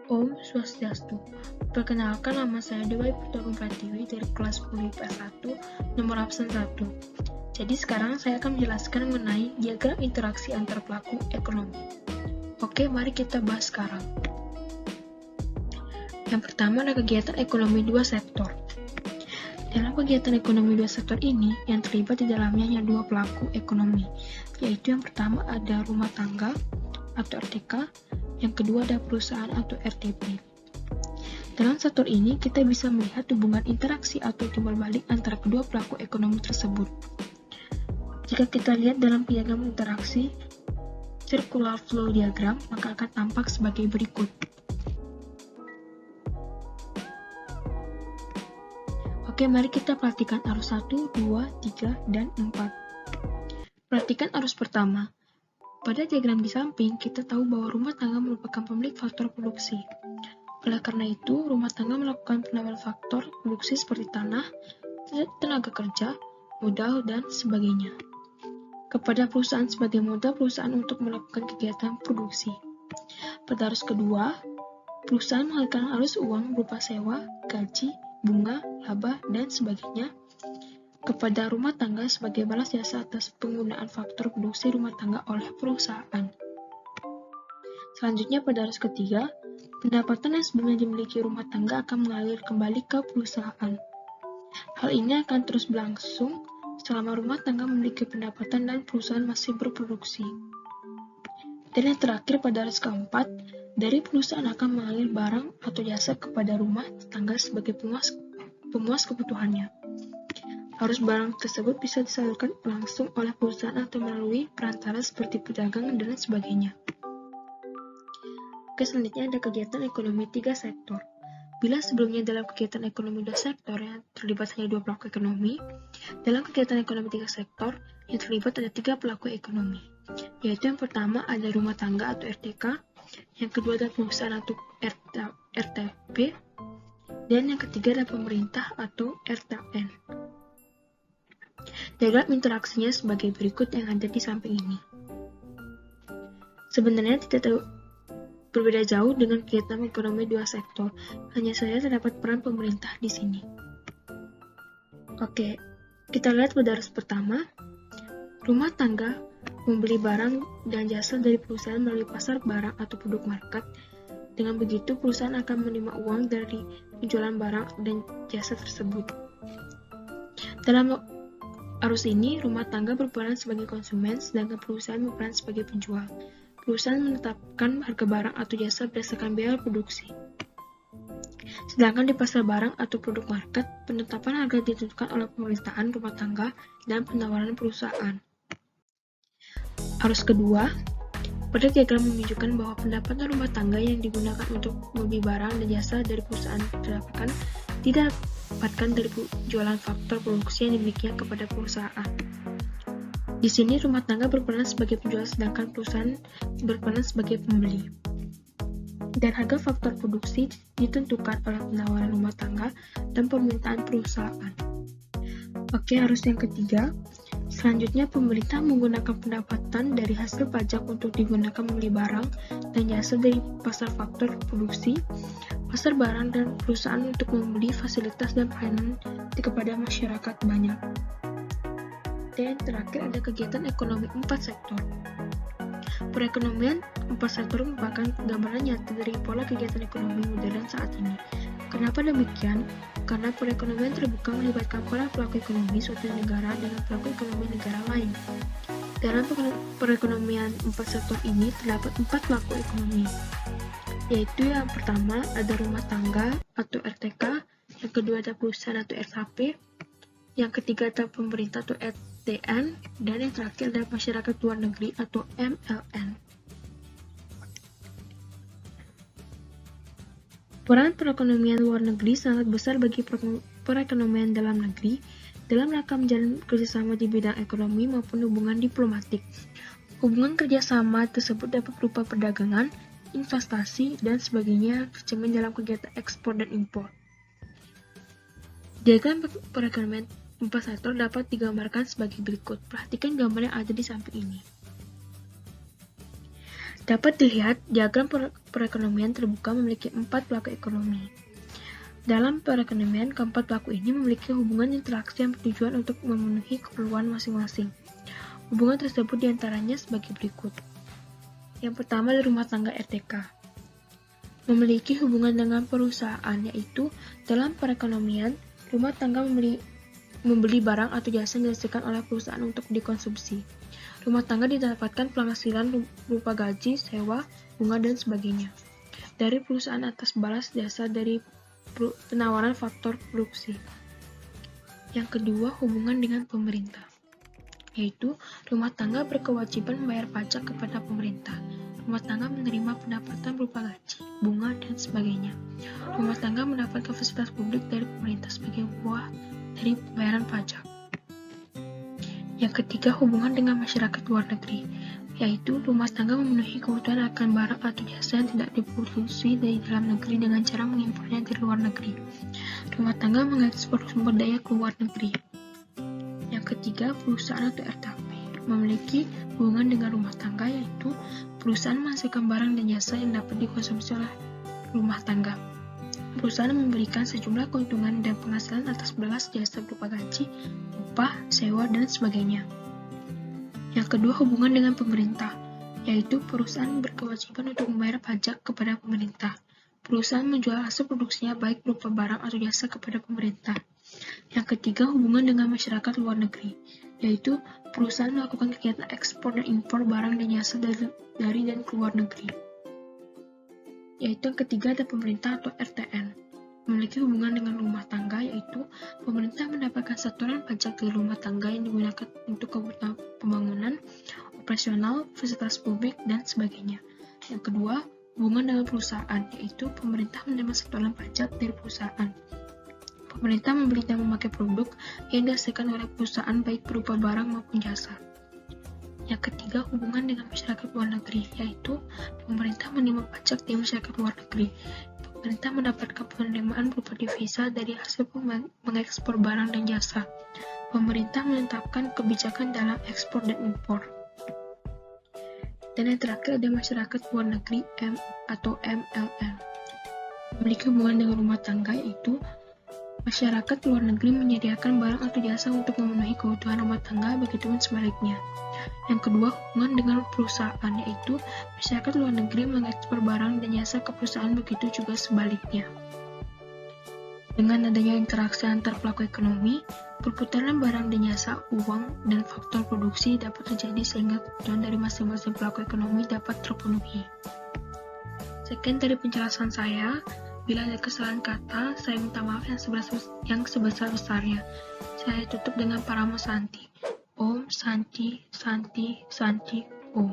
Om Swastiastu. Perkenalkan, nama saya Dewa Putri Pratiwi dari kelas 10 IPS 1, nomor absen 1. Jadi sekarang saya akan menjelaskan mengenai diagram interaksi antar pelaku ekonomi. Oke, mari kita bahas sekarang. Yang pertama ada kegiatan ekonomi dua sektor. Dalam kegiatan ekonomi dua sektor ini, yang terlibat di dalamnya hanya dua pelaku ekonomi, yaitu yang pertama ada rumah tangga atau RTK, yang kedua ada perusahaan atau RTP. Dalam sektor ini, kita bisa melihat hubungan interaksi atau timbal balik antara kedua pelaku ekonomi tersebut. Jika kita lihat dalam diagram interaksi, circular flow diagram, maka akan tampak sebagai berikut. Oke, mari kita perhatikan arus 1, 2, 3, dan 4. Perhatikan arus pertama. Pada diagram di samping, kita tahu bahwa rumah tangga merupakan pemilik faktor produksi. Oleh karena itu, rumah tangga melakukan penambahan faktor produksi seperti tanah, tenaga kerja, modal, dan sebagainya. Kepada perusahaan sebagai modal perusahaan untuk melakukan kegiatan produksi. Pada arus kedua, perusahaan mengalirkan arus uang berupa sewa, gaji, bunga, laba, dan sebagainya kepada rumah tangga sebagai balas jasa atas penggunaan faktor produksi rumah tangga oleh perusahaan. Selanjutnya pada arus ketiga, pendapatan yang sebelumnya dimiliki rumah tangga akan mengalir kembali ke perusahaan. Hal ini akan terus berlangsung selama rumah tangga memiliki pendapatan dan perusahaan masih berproduksi. Dan yang terakhir pada arus keempat, dari perusahaan akan mengalir barang atau jasa kepada rumah tangga sebagai pemuas kebutuhannya. Arus barang tersebut bisa disalurkan langsung oleh perusahaan atau melalui perantara seperti pedagang dan sebagainya. Oke, selanjutnya ada kegiatan ekonomi 3 sektor. Bila sebelumnya dalam kegiatan ekonomi 2 sektor yang terlibat hanya 2 pelaku ekonomi, dalam kegiatan ekonomi 3 sektor yang terlibat ada 3 pelaku ekonomi, yaitu yang pertama ada rumah tangga atau RTK, yang kedua ada perusahaan atau RTP, dan yang ketiga ada pemerintah atau RTN. Diagram interaksinya sebagai berikut yang ada di samping ini. Sebenarnya tidak berbeda jauh dengan kegiatan ekonomi dua sektor, hanya saja terdapat peran pemerintah di sini. Oke, kita lihat pada arus pertama. Rumah tangga membeli barang dan jasa dari perusahaan melalui pasar barang atau produk market. Dengan begitu, perusahaan akan menerima uang dari penjualan barang dan jasa tersebut. Dalam arus ini, rumah tangga berperan sebagai konsumen, sedangkan perusahaan berperan sebagai penjual. Perusahaan menetapkan harga barang atau jasa berdasarkan biaya produksi. Sedangkan di pasar barang atau produk market, penetapan harga ditentukan oleh pemerintahan rumah tangga dan penawaran perusahaan. Arus kedua, pada diagram menunjukkan bahwa pendapatan rumah tangga yang digunakan untuk membeli barang dan jasa dari perusahaan tidak dapatkan dari penjualan faktor produksi yang dimilikinya kepada perusahaan. Di sini rumah tangga berperan sebagai penjual sedangkan perusahaan berperan sebagai pembeli. Dan harga faktor produksi ditentukan oleh penawaran rumah tangga dan permintaan perusahaan. Oke, arus yang ketiga. Selanjutnya pemerintah menggunakan pendapatan dari hasil pajak untuk digunakan membeli barang dan jasa dari pasar faktor produksi, pasar barang dan perusahaan untuk membeli fasilitas dan pelayanan kepada masyarakat banyak. Dan terakhir ada kegiatan ekonomi 4 sektor. Perekonomian 4 sektor merupakan gambaran nyata dari pola kegiatan ekonomi modern saat ini. Kenapa demikian? Karena perekonomian terbuka melibatkan para pelaku ekonomi suatu negara dengan pelaku ekonomi negara lain. Dalam perekonomian 4 sektor ini terdapat 4 pelaku ekonomi, yaitu yang pertama ada rumah tangga atau RTK, yang kedua ada perusahaan atau RTP, yang ketiga ada pemerintah atau RTN, dan yang terakhir adalah masyarakat luar negeri atau MLN. Peran perekonomian luar negeri sangat besar bagi perekonomian dalam negeri dalam rangka menjalin kerjasama di bidang ekonomi maupun hubungan diplomatik. Hubungan kerjasama tersebut dapat berupa perdagangan, investasi, dan sebagainya tercermin dalam kegiatan ekspor dan impor. Diagram perekonomian 4 sektor dapat digambarkan sebagai berikut. Perhatikan gambar yang ada di samping ini. Dapat dilihat, diagram perekonomian terbuka memiliki 4 pelaku ekonomi. Dalam perekonomian, keempat pelaku ini memiliki hubungan interaksi yang bertujuan untuk memenuhi keperluan masing-masing. Hubungan tersebut diantaranya sebagai berikut. Yang pertama dari rumah tangga RTK. Memiliki hubungan dengan perusahaan, yaitu dalam perekonomian, rumah tangga membeli barang atau jasa yang dihasilkan oleh perusahaan untuk dikonsumsi. Rumah tangga didapatkan penghasilan berupa gaji, sewa, bunga, dan sebagainya dari perusahaan atas balas jasa dari penawaran faktor produksi. Yang kedua, hubungan dengan pemerintah, yaitu rumah tangga berkewajiban membayar pajak kepada pemerintah. Rumah tangga menerima pendapatan berupa gaji, bunga, dan sebagainya. Rumah tangga mendapatkan fasilitas publik dari pemerintah sebagai buah dari pembayaran pajak. Yang ketiga, hubungan dengan masyarakat luar negeri, yaitu rumah tangga memenuhi kebutuhan akan barang atau jasa yang tidak diproduksi dari dalam negeri dengan cara mengimpornya dari luar negeri. Rumah tangga mengekspor sumber daya ke luar negeri. Yang ketiga, perusahaan atau RTP memiliki hubungan dengan rumah tangga, yaitu perusahaan menghasilkan barang dan jasa yang dapat dikonsumsi oleh rumah tangga. Perusahaan memberikan sejumlah keuntungan dan penghasilan atas balas jasa berupa gaji, upah, sewa, dan sebagainya. Yang kedua, hubungan dengan pemerintah, yaitu perusahaan berkewajiban untuk membayar pajak kepada pemerintah. Perusahaan menjual hasil produksinya baik berupa barang atau jasa kepada pemerintah. Yang ketiga, hubungan dengan masyarakat luar negeri, yaitu perusahaan melakukan kegiatan ekspor dan impor barang dan jasa dari dan ke luar negeri. Yaitu yang ketiga ada pemerintah atau RTN. Memiliki hubungan dengan rumah tangga, yaitu pemerintah mendapatkan setoran pajak dari rumah tangga yang digunakan untuk kebutuhan pembangunan, operasional, fasilitas publik, dan sebagainya. Yang kedua, hubungan dengan perusahaan, yaitu pemerintah menerima setoran pajak dari perusahaan. Pemerintah membeli dan memakai produk yang dihasilkan oleh perusahaan baik berupa barang maupun jasa. Yang ketiga, hubungan dengan masyarakat luar negeri, yaitu pemerintah menerima pajak dari masyarakat luar negeri. Pemerintah mendapatkan penerimaan berupa devisa dari hasil mengekspor barang dan jasa. Pemerintah menetapkan kebijakan dalam ekspor dan impor. Dan yang terakhir ada masyarakat luar negeri atau MLN. Memiliki hubungan dengan rumah tangga, yaitu masyarakat luar negeri menyediakan barang atau jasa untuk memenuhi kebutuhan rumah tangga, begitupun sebaliknya. Yang kedua, hubungan dengan perusahaan, yaitu masyarakat luar negeri mengekspor barang dan jasa ke perusahaan, begitu juga sebaliknya. Dengan adanya interaksi antar pelaku ekonomi, perputaran barang dan jasa, uang, dan faktor produksi dapat terjadi sehingga kebutuhan dari masing-masing pelaku ekonomi dapat terpenuhi. Sekian dari penjelasan saya. Bila ada kesalahan kata, saya minta maaf yang sebesar-besarnya. Saya tutup dengan Paramo Santi. Om Santi, Santi, Santi, Om.